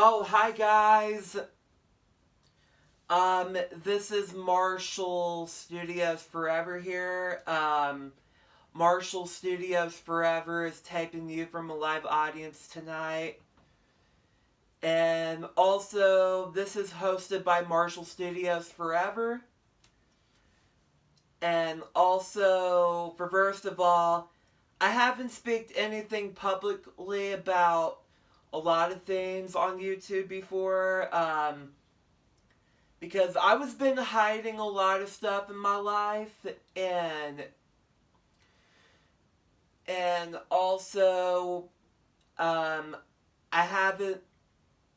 Oh, hi guys. This is Marshall Studios Forever here. Marshall Studios Forever is taping you from a live audience tonight. And also, this is hosted by Marshall Studios Forever. And also, for first of all, I haven't speaked anything publicly about a lot of things on YouTube before. Because I was been hiding a lot of stuff in my life, and also I haven't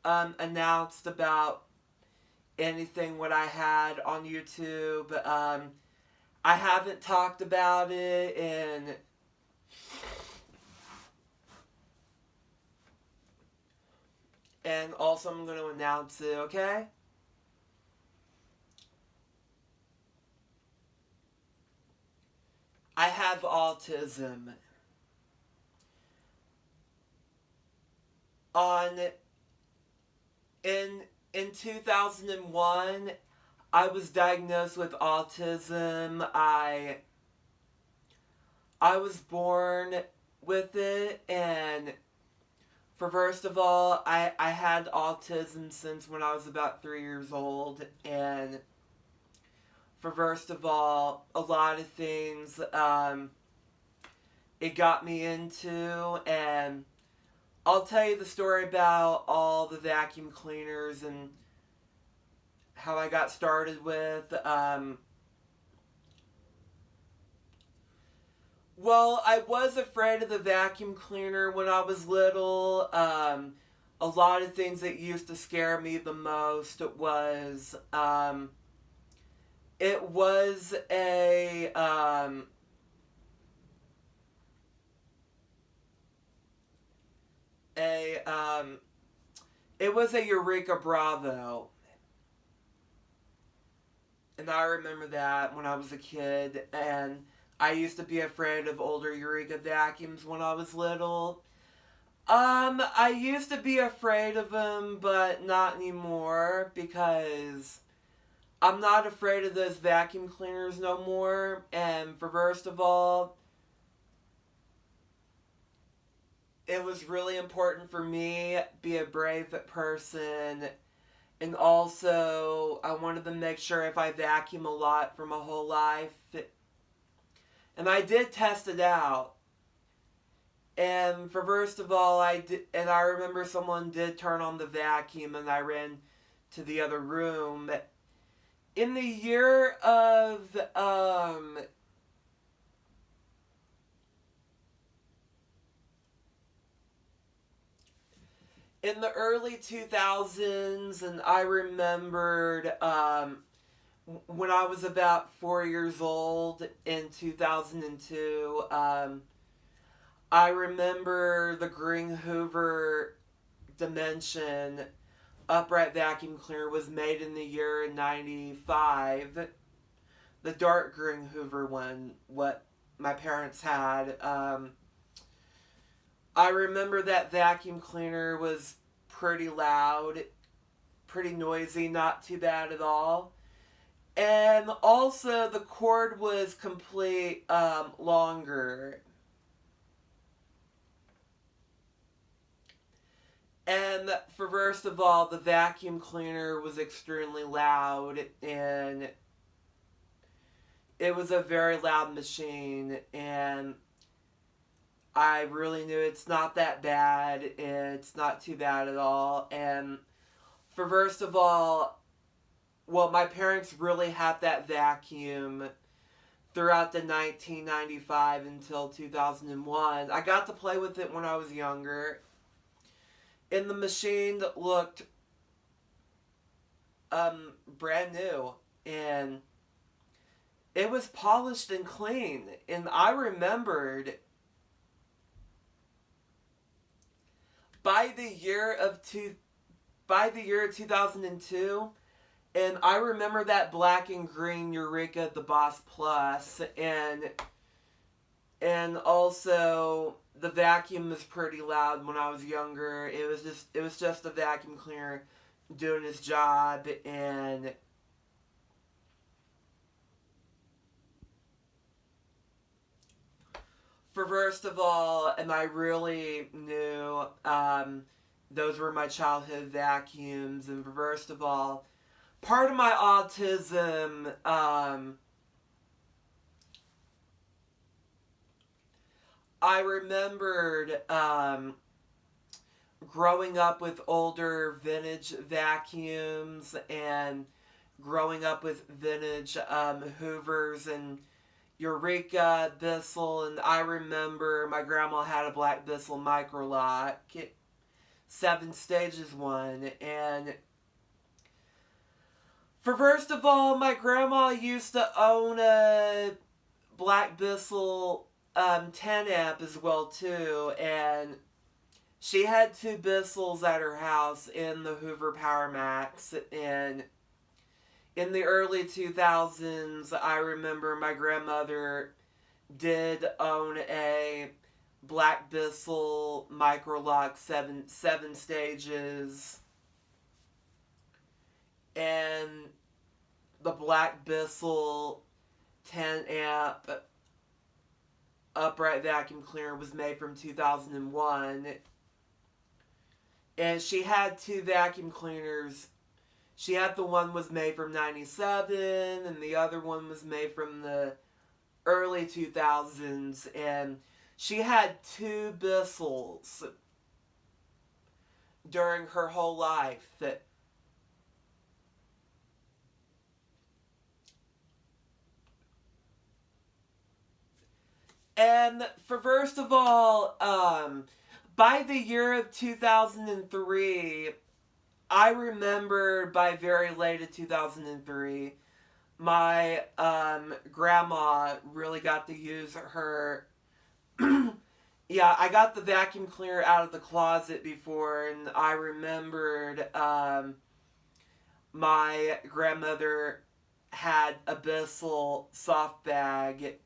announced about anything what I had on YouTube. I haven't talked about it, and also I'm going to announce it, okay? I have autism. On in 2001, I was diagnosed with autism. I was born with it, and for first of all, I had autism since when I was about 3 years old, and for first of all, a lot of things it got me into, and I'll tell you the story about all the vacuum cleaners and how I got started with. Well, I was afraid of the vacuum cleaner when I was little. A lot of things that used to scare me the most was it was a it was a Eureka Bravo. And I remember that when I was a kid, and I used to be afraid of older Eureka vacuums when I was little. I used to be afraid of them, but not anymore, because I'm not afraid of those vacuum cleaners no more. And for first of all, it was really important for me be a brave person, and also I wanted to make sure if I vacuum a lot for my whole life, and I did test it out. And for first of all, I remember someone did turn on the vacuum, and I ran to the other room. In the year of in the early 2000s, and I remembered when I was about 4 years old in 2002. I remember the green Hoover Dimension upright vacuum cleaner was made in the year 95. The dark green Hoover one, what my parents had. I remember that vacuum cleaner was pretty loud, pretty noisy, not too bad at all. And also the cord was complete longer. And for first of all, the vacuum cleaner was extremely loud, and it was a very loud machine, and I really knew it's not that bad. It's not too bad at all. And for first of all, well, my parents really had that vacuum throughout the 1995 until 2001. I got to play with it when I was younger. And the machine looked brand new. And it was polished and clean. And I remembered by the year of 2002, and I remember that black and green Eureka the Boss Plus, and And also, the vacuum was pretty loud when I was younger. It was just a vacuum cleaner doing his job. And for first of all, and I really knew those were my childhood vacuums. And for first of all, part of my autism, I remembered growing up with older vintage vacuums and growing up with vintage Hoovers and Eureka, Bissell, and I remember my grandma had a black Bissell micro lock, 7 stages one, and for first of all, my grandma used to own a black Bissell 10 amp as well too, and she had 2 Bissells at her house in the Hoover Power Max, and in the early 2000s, I remember my grandmother did own a black Bissell micro lock 7 stages, and the black Bissell 10 amp upright vacuum cleaner was made from 2001. And she had 2 vacuum cleaners. She had the one was made from 97, and the other one was made from the early 2000s. And she had 2 Bissells during her whole life. And for first of all, by the year of 2003, I remember by very late in 2003, my grandma really got to use her. Yeah, I got the vacuum cleaner out of the closet before, and I remembered my grandmother had a Bissell soft bag.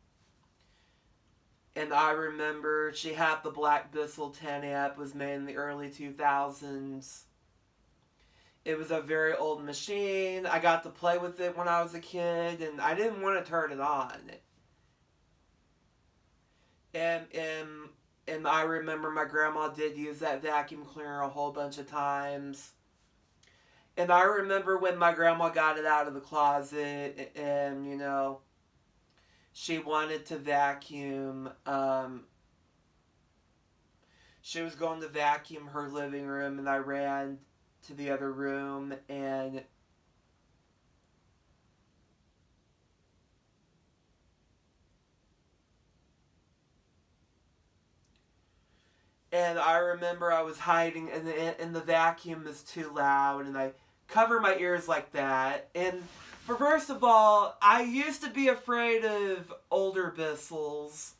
And I remember she had the black Bissell 10 amp, was made in the early 2000s. It was a very old machine. I got to play with it when I was a kid, and I didn't want to turn it on. And I remember my grandma did use that vacuum cleaner a whole bunch of times. And I remember when my grandma got it out of the closet, and, you know, she wanted to vacuum. She was going to vacuum her living room, and I ran to the other room, and I remember I was hiding, and the vacuum is too loud, and I cover my ears like that. And for first of all, I used to be afraid of older Bissells.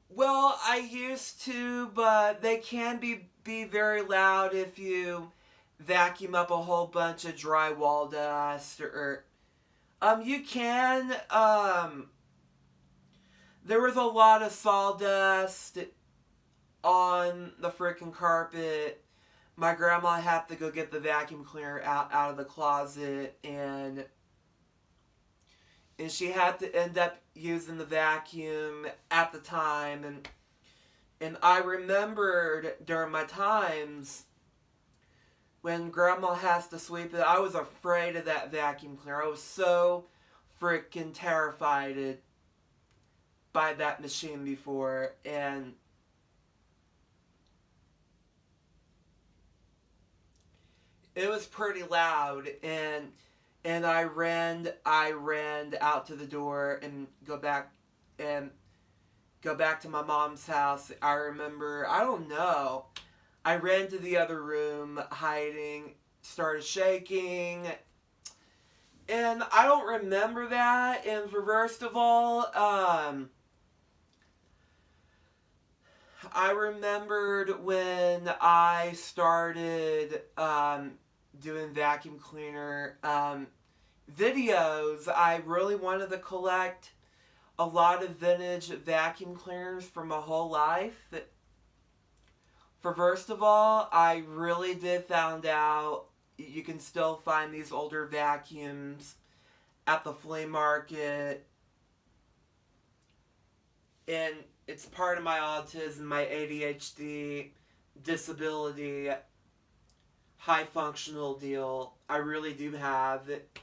Well, I used to, but they can be very loud if you vacuum up a whole bunch of drywall dust, or you can, there was a lot of sawdust on the frickin' carpet. My grandma had to go get the vacuum cleaner out of the closet, and she had to end up using the vacuum at the time, and I remembered during my times when grandma has to sweep it, I was afraid of that vacuum cleaner. I was so freaking terrified by that machine before, and it was pretty loud, and I ran out to the door and go back to my mom's house. I remember, I don't know, I ran to the other room, hiding, started shaking, and I don't remember that. And first of all, I remembered when I started doing vacuum cleaner videos, I really wanted to collect a lot of vintage vacuum cleaners for my whole life. For first of all, I really did found out you can still find these older vacuums at the flea market. And it's part of my autism, my ADHD, disability, high functional deal. I really do have it.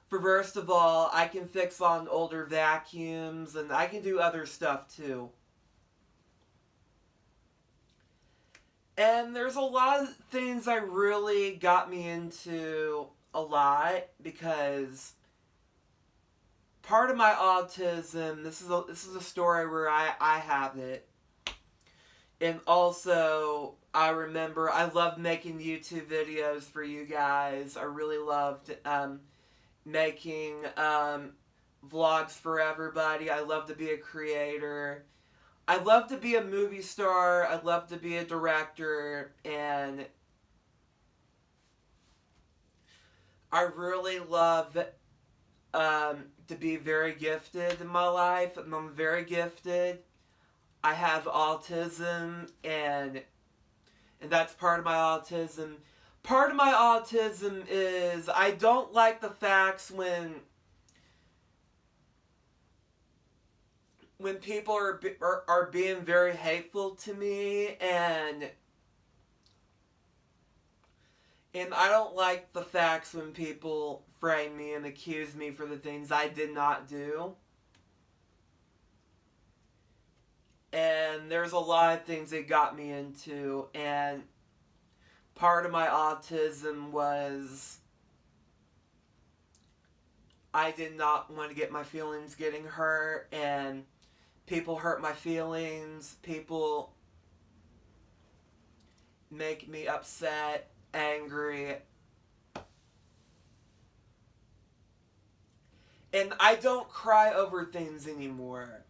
For first of all, I can fix on older vacuums, and I can do other stuff too. And there's a lot of things I really got me into a lot, because part of my autism, this is a story where I have it. And also, I remember I loved making YouTube videos for you guys. I really loved making vlogs for everybody. I love to be a creator. I love to be a movie star. I love to be a director. And I really love to be very gifted in my life. I'm very gifted. I have autism, and that's part of my autism. Part of my autism is I don't like the facts when people are being very hateful to me, and I don't like the facts when people frame me and accuse me for the things I did not do. And there's a lot of things that got me into, and part of my autism was I did not want to get my feelings getting hurt, and people hurt my feelings. People make me upset, angry. And I don't cry over things anymore.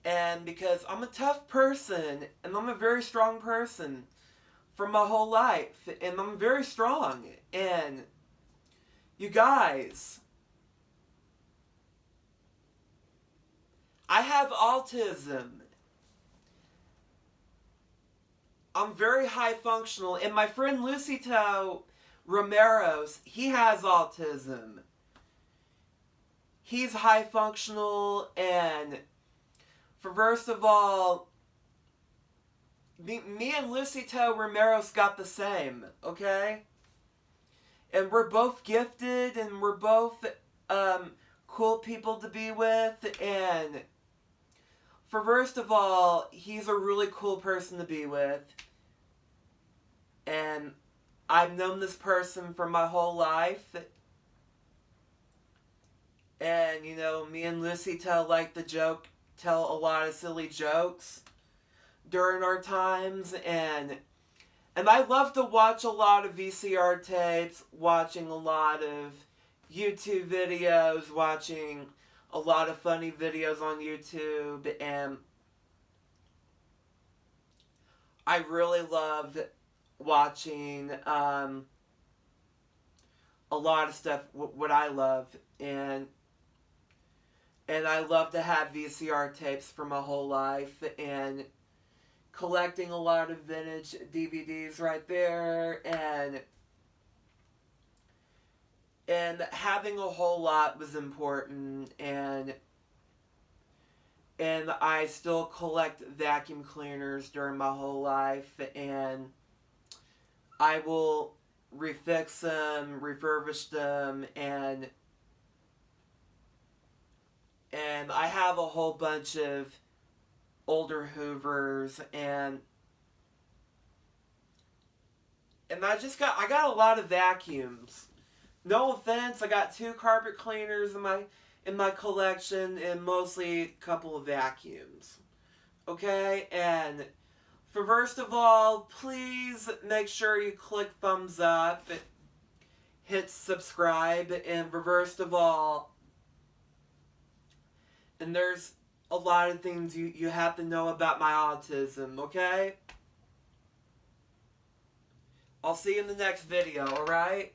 And because I'm a tough person, and I'm a very strong person for my whole life, and I'm very strong, and you guys, I have autism. I'm very high functional, and my friend Lucito Romero's, he has autism. He's high functional, and first of all, me and Lucito Romero's got the same, okay? And we're both gifted, and we're both cool people to be with, and first of all, he's a really cool person to be with. And I've known this person for my whole life. And, you know, me and Lucito like to tell a lot of silly jokes during our times, and I love to watch a lot of VCR tapes, watching a lot of YouTube videos, watching a lot of funny videos on YouTube, and I really loved watching a lot of stuff, what I love, and I love to have VCR tapes for my whole life, and collecting a lot of vintage DVDs right there, and having a whole lot was important, and I still collect vacuum cleaners during my whole life, and I will refix them, refurbish them, and I have a whole bunch of older Hoovers, and I got a lot of vacuums. No offense, I got 2 carpet cleaners in my collection, and mostly a couple of vacuums. Okay, and first of all, please make sure you click thumbs up, hit subscribe, and first of all, and there's a lot of things you have to know about my autism, okay? I'll see you in the next video, alright?